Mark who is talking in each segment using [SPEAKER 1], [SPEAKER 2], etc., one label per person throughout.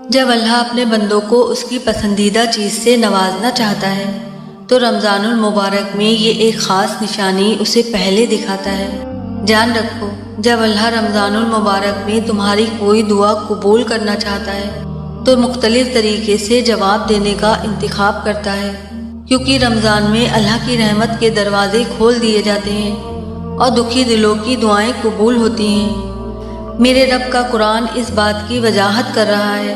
[SPEAKER 1] جب اللہ اپنے بندوں کو اس کی پسندیدہ چیز سے نوازنا چاہتا ہے تو رمضان المبارک میں یہ ایک خاص نشانی اسے پہلے دکھاتا ہے۔ جان رکھو، جب اللہ رمضان المبارک میں تمہاری کوئی دعا قبول کرنا چاہتا ہے تو مختلف طریقے سے جواب دینے کا انتخاب کرتا ہے، کیونکہ رمضان میں اللہ کی رحمت کے دروازے کھول دیے جاتے ہیں اور دکھی دلوں کی دعائیں قبول ہوتی ہیں۔ میرے رب کا قرآن اس بات کی وضاحت کر رہا ہے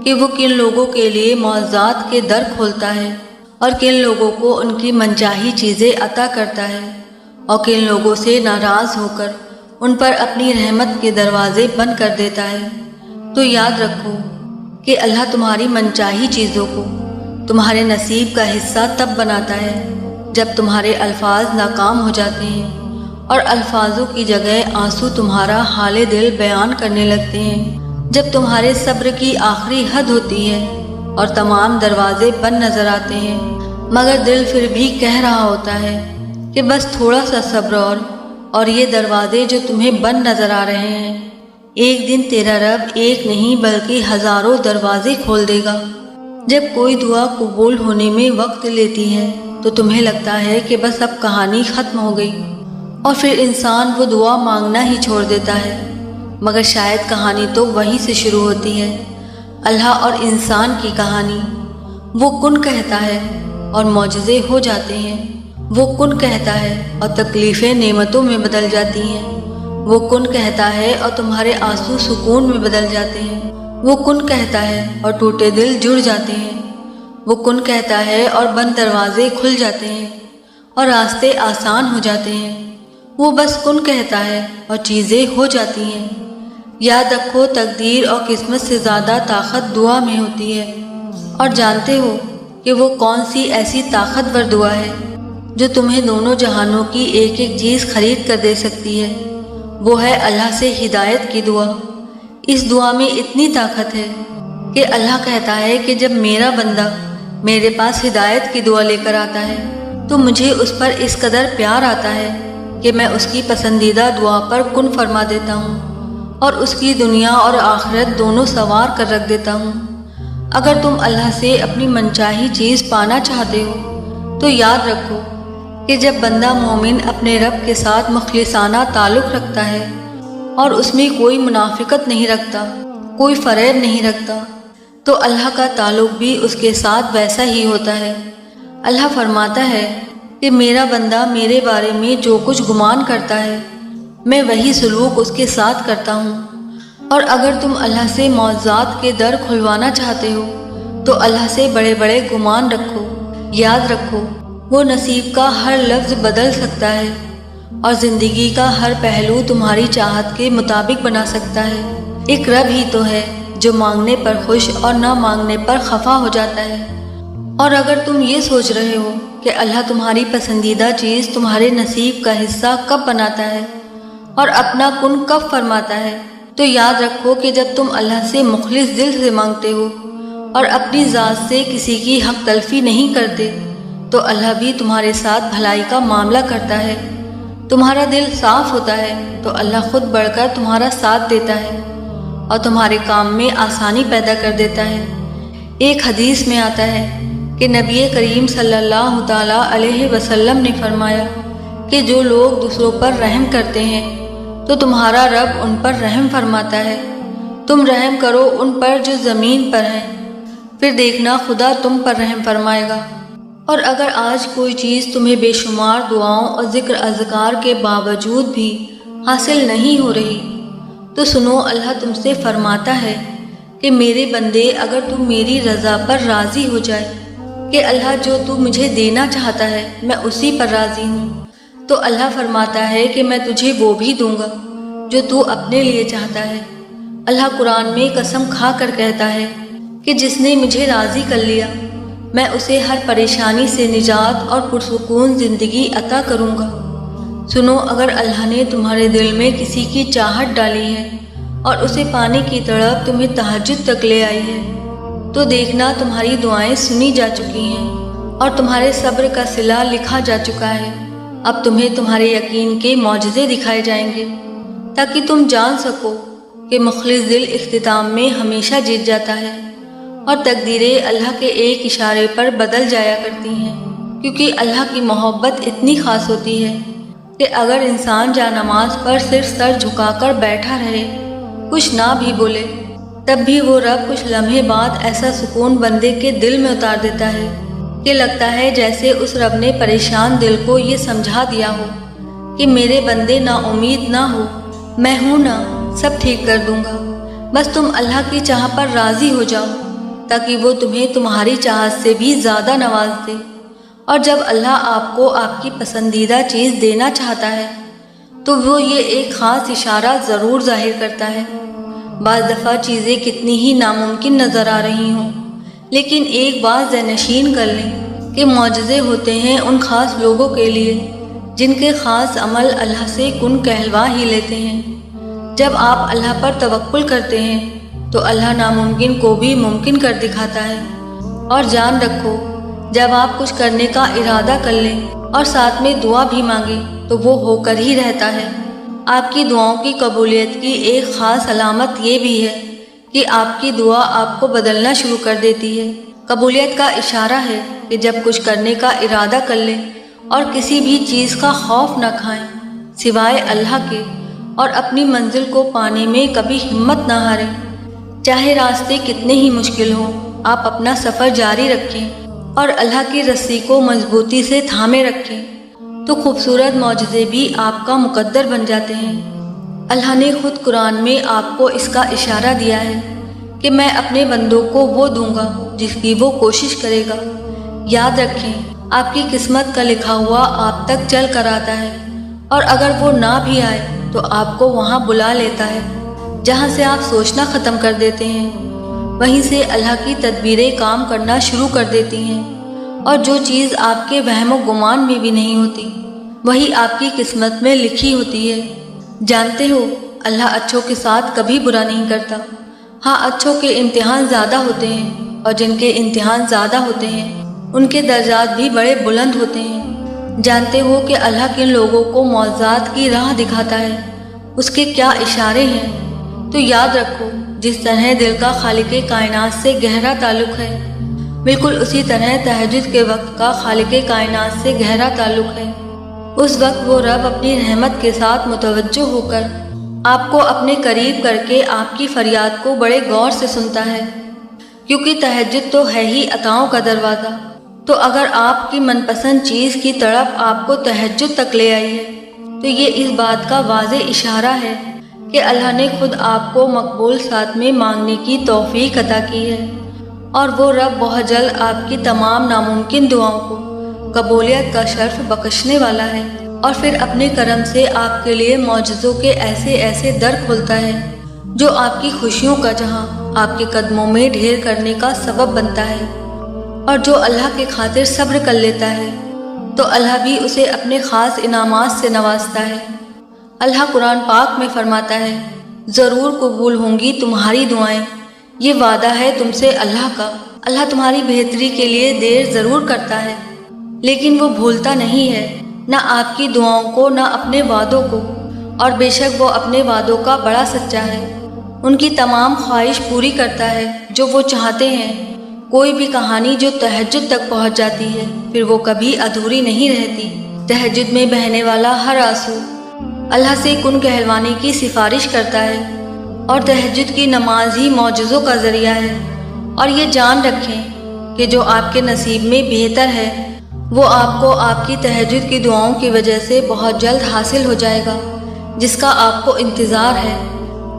[SPEAKER 1] کہ وہ کن لوگوں کے لیے معجزات کے در کھولتا ہے اور کن لوگوں کو ان کی منچاہی چیزیں عطا کرتا ہے اور کن لوگوں سے ناراض ہو کر ان پر اپنی رحمت کے دروازے بند کر دیتا ہے۔ تو یاد رکھو کہ اللہ تمہاری منچاہی چیزوں کو تمہارے نصیب کا حصہ تب بناتا ہے جب تمہارے الفاظ ناکام ہو جاتے ہیں اور الفاظوں کی جگہ آنسو تمہارا حال دل بیان کرنے لگتے ہیں، جب تمہارے صبر کی آخری حد ہوتی ہے اور تمام دروازے بند نظر آتے ہیں، مگر دل پھر بھی کہہ رہا ہوتا ہے کہ بس تھوڑا سا صبر اور یہ دروازے جو تمہیں بند نظر آ رہے ہیں، ایک دن تیرا رب ایک نہیں بلکہ ہزاروں دروازے کھول دے گا۔ جب کوئی دعا قبول ہونے میں وقت لیتی ہے تو تمہیں لگتا ہے کہ بس اب کہانی ختم ہو گئی اور پھر انسان وہ دعا مانگنا ہی چھوڑ دیتا ہے، مگر شاید کہانی تو وہیں سے شروع ہوتی ہے، اللہ اور انسان کی کہانی۔ وہ کن کہتا ہے اور معجزے ہو جاتے ہیں، وہ کن کہتا ہے اور تکلیفیں نعمتوں میں بدل جاتی ہیں، وہ کن کہتا ہے اور تمہارے آنسو سکون میں بدل جاتے ہیں، وہ کن کہتا ہے اور ٹوٹے دل جڑ جاتے ہیں، وہ کن کہتا ہے اور بند دروازے کھل جاتے ہیں اور راستے آسان ہو جاتے ہیں، وہ بس کن کہتا ہے اور چیزیں ہو جاتی ہیں۔ یاد رکھو، تقدیر اور قسمت سے زیادہ طاقت دعا میں ہوتی ہے، اور جانتے ہو کہ وہ کون سی ایسی طاقتور دعا ہے جو تمہیں دونوں جہانوں کی ایک ایک چیز خرید کر دے سکتی ہے؟ وہ ہے اللہ سے ہدایت کی دعا۔ اس دعا میں اتنی طاقت ہے کہ اللہ کہتا ہے کہ جب میرا بندہ میرے پاس ہدایت کی دعا لے کر آتا ہے تو مجھے اس پر اس قدر پیار آتا ہے کہ میں اس کی پسندیدہ دعا پر کن فرما دیتا ہوں اور اس کی دنیا اور آخرت دونوں سنوار کر رکھ دیتا ہوں۔ اگر تم اللہ سے اپنی منچاہی چیز پانا چاہتے ہو تو یاد رکھو کہ جب بندہ مومن اپنے رب کے ساتھ مخلصانہ تعلق رکھتا ہے اور اس میں کوئی منافقت نہیں رکھتا، کوئی فریب نہیں رکھتا، تو اللہ کا تعلق بھی اس کے ساتھ ویسا ہی ہوتا ہے۔ اللہ فرماتا ہے کہ میرا بندہ میرے بارے میں جو کچھ گمان کرتا ہے میں وہی سلوک اس کے ساتھ کرتا ہوں۔ اور اگر تم اللہ سے معجزات کے در کھلوانا چاہتے ہو تو اللہ سے بڑے بڑے گمان رکھو۔ یاد رکھو، وہ نصیب کا ہر لفظ بدل سکتا ہے اور زندگی کا ہر پہلو تمہاری چاہت کے مطابق بنا سکتا ہے۔ ایک رب ہی تو ہے جو مانگنے پر خوش اور نہ مانگنے پر خفا ہو جاتا ہے۔ اور اگر تم یہ سوچ رہے ہو کہ اللہ تمہاری پسندیدہ چیز تمہارے نصیب کا حصہ کب بناتا ہے اور اپنا کن کب فرماتا ہے، تو یاد رکھو کہ جب تم اللہ سے مخلص دل سے مانگتے ہو اور اپنی ذات سے کسی کی حق تلفی نہیں کرتے تو اللہ بھی تمہارے ساتھ بھلائی کا معاملہ کرتا ہے۔ تمہارا دل صاف ہوتا ہے تو اللہ خود بڑھ کر تمہارا ساتھ دیتا ہے اور تمہارے کام میں آسانی پیدا کر دیتا ہے۔ ایک حدیث میں آتا ہے کہ نبی کریم صلی اللہ تعالیٰ علیہ وسلم نے فرمایا کہ جو لوگ دوسروں پر رحم کرتے ہیں تو تمہارا رب ان پر رحم فرماتا ہے۔ تم رحم کرو ان پر جو زمین پر ہیں، پھر دیکھنا خدا تم پر رحم فرمائے گا۔ اور اگر آج کوئی چیز تمہیں بے شمار دعاؤں اور ذکر اذکار کے باوجود بھی حاصل نہیں ہو رہی تو سنو، اللہ تم سے فرماتا ہے کہ میرے بندے، اگر تم میری رضا پر راضی ہو جائے کہ اللہ جو تو مجھے دینا چاہتا ہے میں اسی پر راضی ہوں، تو اللہ فرماتا ہے کہ میں تجھے وہ بھی دوں گا جو تو اپنے لیے چاہتا ہے۔ اللہ قرآن میں قسم کھا کر کہتا ہے کہ جس نے مجھے راضی کر لیا میں اسے ہر پریشانی سے نجات اور پرسکون زندگی عطا کروں گا۔ سنو، اگر اللہ نے تمہارے دل میں کسی کی چاہت ڈالی ہے اور اسے پانے کی تڑپ تمہیں تہجد تک لے آئی ہے تو دیکھنا تمہاری دعائیں سنی جا چکی ہیں اور تمہارے صبر کا صلہ لکھا جا چکا ہے۔ اب تمہیں تمہارے یقین کے معجزے دکھائے جائیں گے تاکہ تم جان سکو کہ مخلص دل اختتام میں ہمیشہ جیت جاتا ہے اور تقدیریں اللہ کے ایک اشارے پر بدل جایا کرتی ہیں، کیونکہ اللہ کی محبت اتنی خاص ہوتی ہے کہ اگر انسان جا نماز پر صرف سر جھکا کر بیٹھا رہے، کچھ نہ بھی بولے، تب بھی وہ رب کچھ لمحے بعد ایسا سکون بندے کے دل میں اتار دیتا ہے کہ لگتا ہے جیسے اس رب نے پریشان دل کو یہ سمجھا دیا ہو کہ میرے بندے نا امید نہ ہو، میں ہوں نا، سب ٹھیک کر دوں گا، بس تم اللہ کی چاہ پر راضی ہو جاؤ تاکہ وہ تمہیں تمہاری چاہت سے بھی زیادہ نواز دے۔ اور جب اللہ آپ کو آپ کی پسندیدہ چیز دینا چاہتا ہے تو وہ یہ ایک خاص اشارہ ضرور ظاہر کرتا ہے۔ بعض دفعہ چیزیں کتنی ہی ناممکن نظر آ رہی ہوں، لیکن ایک بات ذہن نشین کر لیں کہ معجزے ہوتے ہیں ان خاص لوگوں کے لیے جن کے خاص عمل اللہ سے کن کہلوا ہی لیتے ہیں۔ جب آپ اللہ پر توکل کرتے ہیں تو اللہ ناممکن کو بھی ممکن کر دکھاتا ہے۔ اور جان رکھو، جب آپ کچھ کرنے کا ارادہ کر لیں اور ساتھ میں دعا بھی مانگیں تو وہ ہو کر ہی رہتا ہے۔ آپ کی دعاؤں کی قبولیت کی ایک خاص علامت یہ بھی ہے کہ آپ کی دعا آپ کو بدلنا شروع کر دیتی ہے۔ قبولیت کا اشارہ ہے کہ جب کچھ کرنے کا ارادہ کر لیں اور کسی بھی چیز کا خوف نہ کھائیں سوائے اللہ کے، اور اپنی منزل کو پانے میں کبھی ہمت نہ ہاریں۔ چاہے راستے کتنے ہی مشکل ہوں، آپ اپنا سفر جاری رکھیں اور اللہ کی رسی کو مضبوطی سے تھامے رکھیں تو خوبصورت معجزے بھی آپ کا مقدر بن جاتے ہیں۔ اللہ نے خود قرآن میں آپ کو اس کا اشارہ دیا ہے کہ میں اپنے بندوں کو وہ دوں گا جس کی وہ کوشش کرے گا۔ یاد رکھیں، آپ کی قسمت کا لکھا ہوا آپ تک چل کر آتا ہے، اور اگر وہ نہ بھی آئے تو آپ کو وہاں بلا لیتا ہے جہاں سے آپ سوچنا ختم کر دیتے ہیں۔ وہیں سے اللہ کی تدبیریں کام کرنا شروع کر دیتی ہیں، اور جو چیز آپ کے وہم و گمان میں بھی نہیں ہوتی وہی آپ کی قسمت میں لکھی ہوتی ہے۔ جانتے ہو، اللہ اچھوں کے ساتھ کبھی برا نہیں کرتا۔ ہاں، اچھوں کے امتحان زیادہ ہوتے ہیں، اور جن کے امتحان زیادہ ہوتے ہیں ان کے درجات بھی بڑے بلند ہوتے ہیں۔ جانتے ہو کہ اللہ کن لوگوں کو معجزات کی راہ دکھاتا ہے، اس کے کیا اشارے ہیں؟ تو یاد رکھو، جس طرح دل کا خالق کائنات سے گہرا تعلق ہے، بالکل اسی طرح تہجد کے وقت کا خالق کائنات سے گہرا تعلق ہے۔ اس وقت وہ رب اپنی رحمت کے ساتھ متوجہ ہو کر آپ کو اپنے قریب کر کے آپ کی فریاد کو بڑے غور سے سنتا ہے، کیونکہ تہجد تو ہے ہی عطاؤں کا دروازہ۔ تو اگر آپ کی من پسند چیز کی طرف آپ کو تہجد تک لے آئی ہے تو یہ اس بات کا واضح اشارہ ہے کہ اللہ نے خود آپ کو مقبول ساتھ میں مانگنے کی توفیق عطا کی ہے، اور وہ رب بہت جلد آپ کی تمام ناممکن دعاؤں کو قبولیت کا شرف بخشنے والا ہے، اور پھر اپنے کرم سے آپ کے لیے معجزوں کے ایسے ایسے در کھولتا ہے جو آپ کی خوشیوں کا جہاں آپ کے قدموں میں ڈھیر کرنے کا سبب بنتا ہے۔ اور جو اللہ کے خاطر صبر کر لیتا ہے تو اللہ بھی اسے اپنے خاص انعامات سے نوازتا ہے۔ اللہ قرآن پاک میں فرماتا ہے، ضرور قبول ہوں گی تمہاری دعائیں، یہ وعدہ ہے تم سے اللہ کا۔ اللہ تمہاری بہتری کے لیے دیر ضرور کرتا ہے، لیکن وہ بھولتا نہیں ہے، نہ آپ کی دعاؤں کو نہ اپنے وعدوں کو، اور بے شک وہ اپنے وعدوں کا بڑا سچا ہے۔ ان کی تمام خواہش پوری کرتا ہے جو وہ چاہتے ہیں۔ کوئی بھی کہانی جو تہجد تک پہنچ جاتی ہے پھر وہ کبھی ادھوری نہیں رہتی۔ تہجد میں بہنے والا ہر آنسو اللہ سے کن کہلوانے کی سفارش کرتا ہے، اور تہجد کی نماز ہی معجزوں کا ذریعہ ہے۔ اور یہ جان رکھیں کہ جو آپ کے نصیب میں بہتر ہے وہ آپ کو آپ کی تہجد کی دعاؤں کی وجہ سے بہت جلد حاصل ہو جائے گا، جس کا آپ کو انتظار ہے،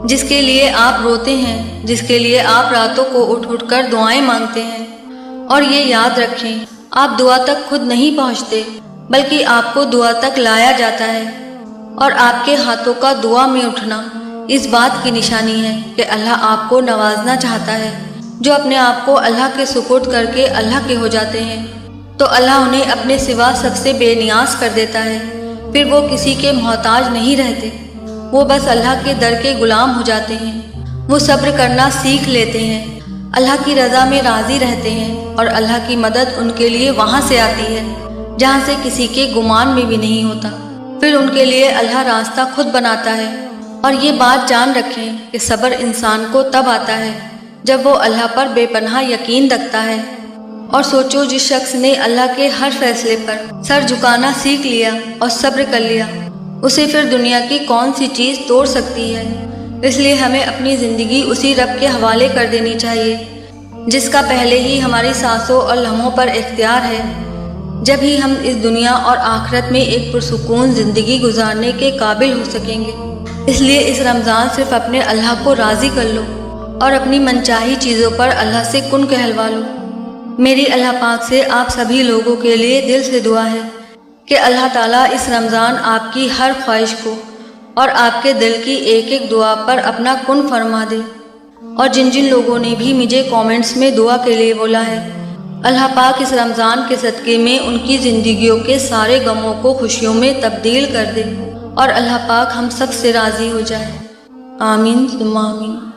[SPEAKER 1] جس کے لیے آپ روتے ہیں، جس کے لیے آپ راتوں کو اٹھ اٹھ کر دعائیں مانگتے ہیں۔ اور یہ یاد رکھیں، آپ دعا تک خود نہیں پہنچتے بلکہ آپ کو دعا تک لایا جاتا ہے، اور آپ کے ہاتھوں کا دعا میں اٹھنا اس بات کی نشانی ہے کہ اللہ آپ کو نوازنا چاہتا ہے۔ جو اپنے آپ کو اللہ کے سپرد کر کے اللہ کے ہو جاتے ہیں تو اللہ انہیں اپنے سوا سب سے بے نیاز کر دیتا ہے، پھر وہ کسی کے محتاج نہیں رہتے، وہ بس اللہ کے در کے غلام ہو جاتے ہیں۔ وہ صبر کرنا سیکھ لیتے ہیں، اللہ کی رضا میں راضی رہتے ہیں، اور اللہ کی مدد ان کے لیے وہاں سے آتی ہے جہاں سے کسی کے گمان میں بھی نہیں ہوتا۔ پھر ان کے لیے اللہ راستہ خود بناتا ہے، اور یہ بات جان رکھیں کہ صبر انسان کو تب آتا ہے جب وہ اللہ پر بے پناہ یقین رکھتا ہے۔ اور سوچو، جس شخص نے اللہ کے ہر فیصلے پر سر جھکانا سیکھ لیا اور صبر کر لیا، اسے پھر دنیا کی کون سی چیز توڑ سکتی ہے؟ اس لیے ہمیں اپنی زندگی اسی رب کے حوالے کر دینی چاہیے جس کا پہلے ہی ہماری سانسوں اور لمحوں پر اختیار ہے۔ جب ہی ہم اس دنیا اور آخرت میں ایک پرسکون زندگی گزارنے کے قابل ہو سکیں گے۔ اس لیے اس رمضان صرف اپنے اللہ کو راضی کر لو اور اپنی منچاہی چیزوں پر اللہ سے کن کہلوا لو۔ میری اللہ پاک سے آپ سبھی لوگوں کے لیے دل سے دعا ہے کہ اللہ تعالیٰ اس رمضان آپ کی ہر خواہش کو اور آپ کے دل کی ایک ایک دعا پر اپنا کن فرما دے۔ اور جن جن لوگوں نے بھی مجھے کامنٹس میں دعا کے لیے بولا ہے، اللہ پاک اس رمضان کے صدقے میں ان کی زندگیوں کے سارے غموں کو خوشیوں میں تبدیل کر دے اور اللہ پاک ہم سب سے راضی ہو جائے۔ آمین ثم آمین۔